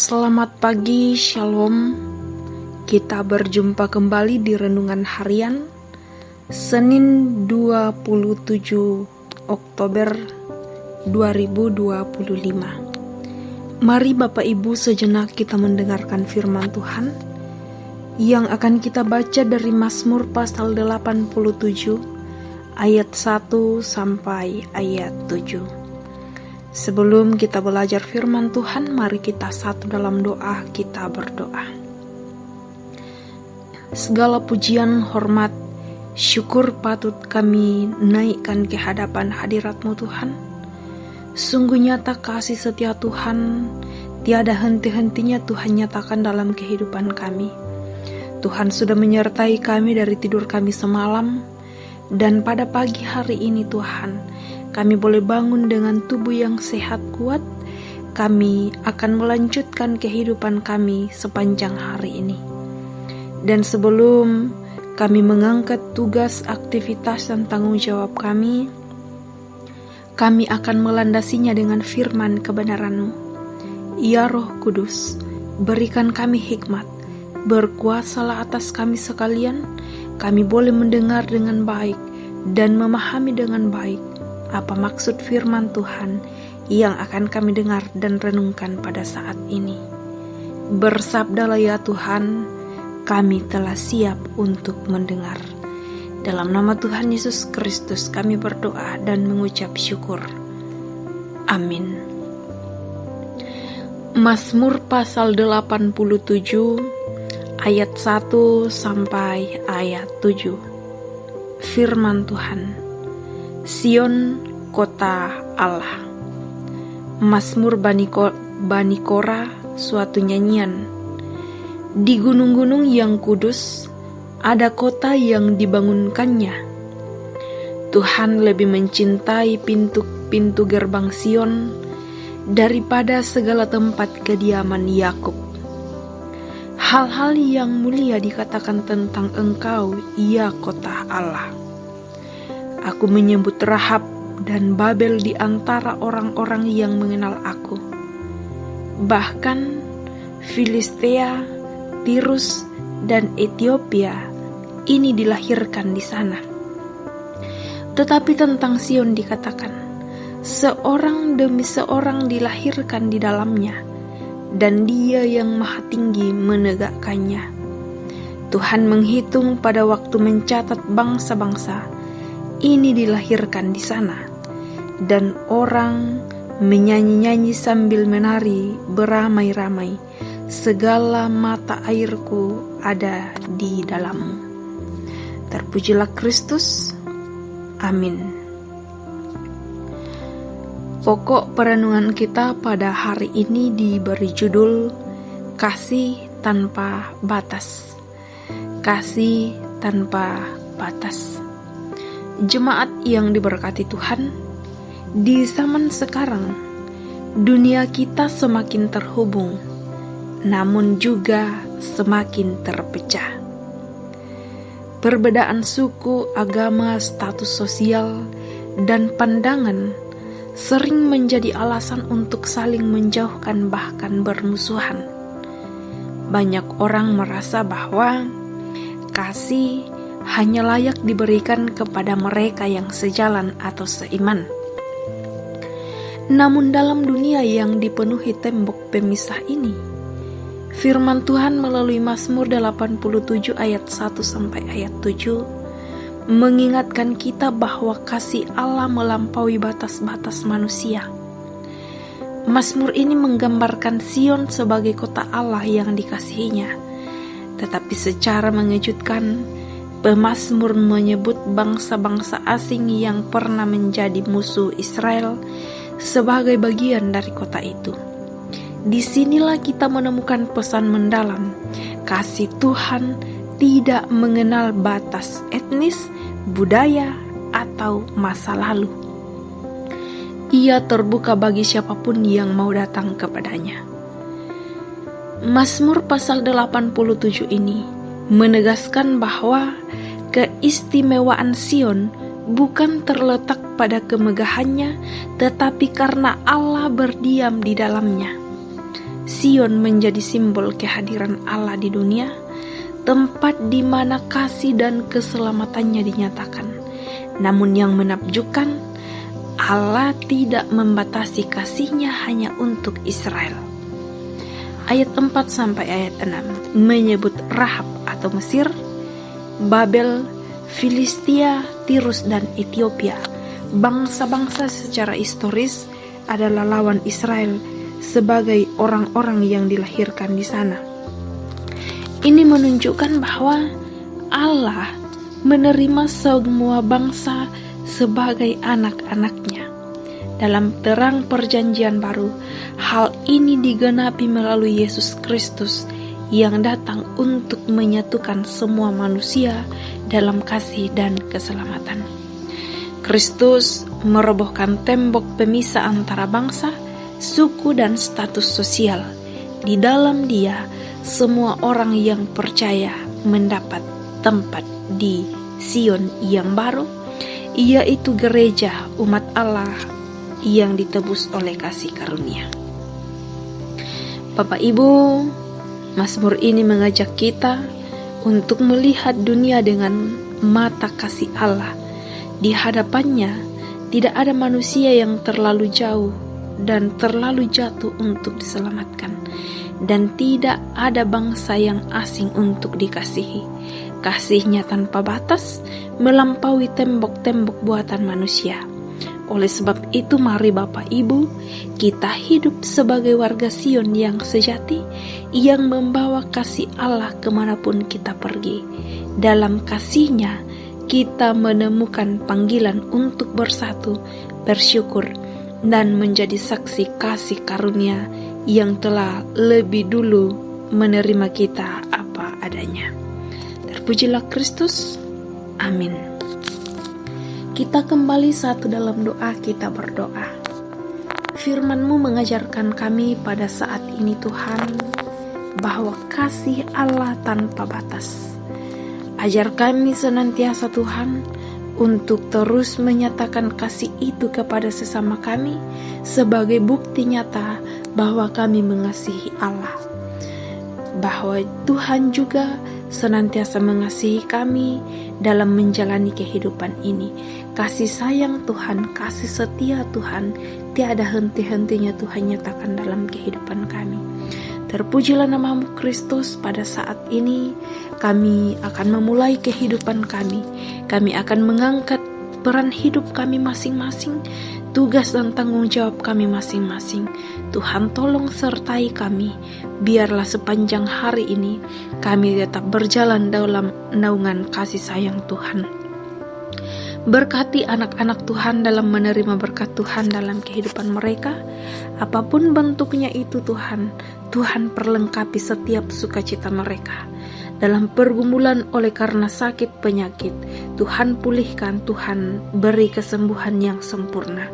Selamat pagi, Shalom. Kita berjumpa kembali di Renungan Harian Senin 27 Oktober 2025. Mari Bapak Ibu sejenak kita mendengarkan firman Tuhan yang akan kita baca dari Mazmur pasal 87 ayat 1 sampai ayat 7. Sebelum kita belajar firman Tuhan, mari kita satu dalam doa, kita berdoa. Segala pujian, hormat, syukur patut kami naikkan ke hadapan hadirat-Mu Tuhan. Sungguh nyata kasih setia Tuhan, tiada henti-hentinya Tuhan nyatakan dalam kehidupan kami. Tuhan sudah menyertai kami dari tidur kami semalam, dan pada pagi hari ini Tuhan, kami boleh bangun dengan tubuh yang sehat kuat. Kami akan melanjutkan kehidupan kami sepanjang hari ini. Dan sebelum kami mengangkat tugas, aktivitas, dan tanggung jawab kami akan melandasinya dengan firman kebenaran-Mu. Ya Roh Kudus, berikan kami hikmat, berkuasalah atas kami sekalian. Kami boleh mendengar dengan baik dan memahami dengan baik apa maksud firman Tuhan yang akan kami dengar dan renungkan pada saat ini. Bersabdalah ya Tuhan, kami telah siap untuk mendengar. Dalam nama Tuhan Yesus Kristus kami berdoa dan mengucap syukur. Amin. Mazmur pasal 87 ayat 1 sampai ayat 7. Firman Tuhan. Sion, kota Allah. Mazmur Bani Kora, suatu nyanyian. Di gunung-gunung yang kudus, ada kota yang dibangunkannya. Tuhan lebih mencintai pintu-pintu gerbang Sion daripada segala tempat kediaman Yakub. Hal-hal yang mulia dikatakan tentang Engkau, ya kota Allah. Aku menyebut Rahab dan Babel di antara orang-orang yang mengenal aku. Bahkan Filistea, Tirus, dan Ethiopia ini dilahirkan di sana. Tetapi tentang Sion dikatakan, seorang demi seorang dilahirkan di dalamnya, dan Dia yang Maha Tinggi menegakkannya. Tuhan menghitung pada waktu mencatat bangsa-bangsa, ini dilahirkan di sana, dan orang menyanyi-nyanyi sambil menari beramai-ramai. Segala mata airku ada di dalammu. Terpujilah Kristus. Amin. Pokok perenungan kita pada hari ini diberi judul Kasih Tanpa Batas. Kasih tanpa batas. Jemaat yang diberkati Tuhan, di zaman sekarang dunia kita semakin terhubung, namun juga semakin terpecah. Perbedaan suku, agama, status sosial, dan pandangan sering menjadi alasan untuk saling menjauhkan, bahkan bermusuhan. Banyak orang merasa bahwa kasih hanya layak diberikan kepada mereka yang sejalan atau seiman. Namun dalam dunia yang dipenuhi tembok pemisah ini, firman Tuhan melalui Mazmur 87 ayat 1 sampai ayat 7 mengingatkan kita bahwa kasih Allah melampaui batas-batas manusia. Mazmur ini menggambarkan Sion sebagai kota Allah yang dikasihinya. Tetapi secara mengejutkan, pemazmur menyebut bangsa-bangsa asing yang pernah menjadi musuh Israel sebagai bagian dari kota itu. Disinilah kita menemukan pesan mendalam. Kasih Tuhan tidak mengenal batas etnis, budaya, atau masa lalu. Ia terbuka bagi siapapun yang mau datang kepadanya. Mazmur pasal 87 ini menegaskan bahwa keistimewaan Sion bukan terletak pada kemegahannya, tetapi karena Allah berdiam di dalamnya. Sion menjadi simbol kehadiran Allah di dunia, tempat di mana kasih dan keselamatannya dinyatakan. Namun yang menakjubkan, Allah tidak membatasi kasih-Nya hanya untuk Israel. Ayat 4 sampai ayat 6 menyebut Rahab atau Mesir, Babel, Filistia, Tirus dan Ethiopia. Bangsa-bangsa secara historis adalah lawan Israel sebagai orang-orang yang dilahirkan di sana. Ini menunjukkan bahwa Allah menerima semua bangsa sebagai anak-anaknya. Dalam terang perjanjian baru, hal ini digenapi melalui Yesus Kristus yang datang untuk menyatukan semua manusia dalam kasih dan keselamatan. Kristus merobohkan tembok pemisah antara bangsa, suku dan status sosial. Di dalam Dia, semua orang yang percaya mendapat tempat di Sion yang baru, yaitu gereja umat Allah yang ditebus oleh kasih karunia. Bapak Ibu, Mazmur ini mengajak kita untuk melihat dunia dengan mata kasih Allah. Di hadapannya tidak ada manusia yang terlalu jauh dan terlalu jatuh untuk diselamatkan, dan tidak ada bangsa yang asing untuk dikasihi. Kasih-Nya tanpa batas melampaui tembok-tembok buatan manusia. Oleh sebab itu, mari Bapak Ibu, kita hidup sebagai warga Sion yang sejati, yang membawa kasih Allah kemanapun kita pergi. Dalam kasih-Nya, kita menemukan panggilan untuk bersatu, bersyukur, dan menjadi saksi kasih karunia yang telah lebih dulu menerima kita apa adanya. Terpujilah Kristus. Amin. Kita kembali satu dalam doa, kita berdoa. Firman-Mu mengajarkan kami pada saat ini Tuhan, bahwa kasih Allah tanpa batas. Ajar kami senantiasa Tuhan, untuk terus menyatakan kasih itu kepada sesama kami, sebagai bukti nyata bahwa kami mengasihi Allah. Bahwa Tuhan juga senantiasa mengasihi kami dalam menjalani kehidupan ini. Kasih sayang Tuhan, kasih setia Tuhan, tiada henti-hentinya Tuhan nyatakan dalam kehidupan kami. Terpujilah nama-Mu Kristus. Pada saat ini kami akan memulai kehidupan kami. Kami akan mengangkat peran hidup kami masing-masing, tugas dan tanggung jawab kami masing-masing. Tuhan tolong sertai kami, biarlah sepanjang hari ini kami tetap berjalan dalam naungan kasih sayang Tuhan. Berkati anak-anak Tuhan dalam menerima berkat Tuhan dalam kehidupan mereka, apapun bentuknya itu Tuhan. Tuhan perlengkapi setiap sukacita mereka. Dalam pergumulan oleh karena sakit penyakit, Tuhan pulihkan, Tuhan beri kesembuhan yang sempurna.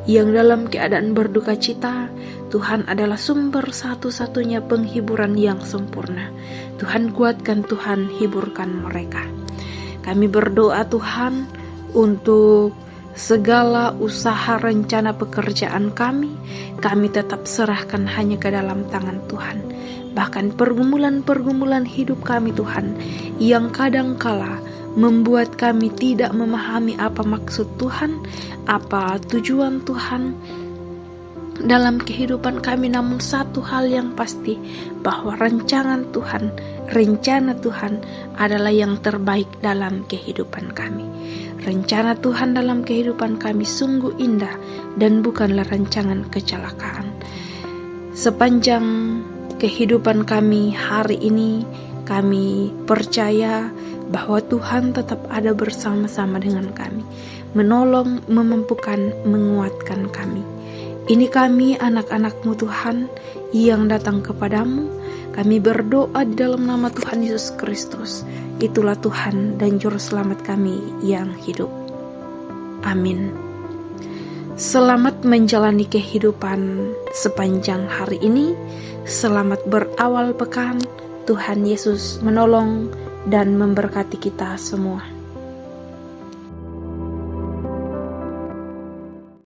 Yang dalam keadaan berduka cita, Tuhan adalah sumber satu-satunya penghiburan yang sempurna. Tuhan kuatkan, Tuhan hiburkan mereka. Kami berdoa Tuhan untuk segala usaha rencana pekerjaan kami tetap serahkan hanya ke dalam tangan Tuhan. Bahkan pergumulan-pergumulan hidup kami Tuhan, yang kadangkala membuat kami tidak memahami apa maksud Tuhan, apa tujuan Tuhan dalam kehidupan kami. Namun satu hal yang pasti, bahwa rencana Tuhan adalah yang terbaik dalam kehidupan kami. Rencana Tuhan dalam kehidupan kami sungguh indah dan bukanlah rancangan kecelakaan. Sepanjang kehidupan kami hari ini, kami percaya bahwa Tuhan tetap ada bersama-sama dengan kami, menolong, memampukan, menguatkan kami. Ini kami anak-anak-Mu Tuhan yang datang kepadamu. Kami berdoa di dalam nama Tuhan Yesus Kristus. Itulah Tuhan dan Juru Selamat kami yang hidup. Amin. Selamat menjalani kehidupan sepanjang hari ini. Selamat berawal pekan. Tuhan Yesus menolong dan memberkati kita semua.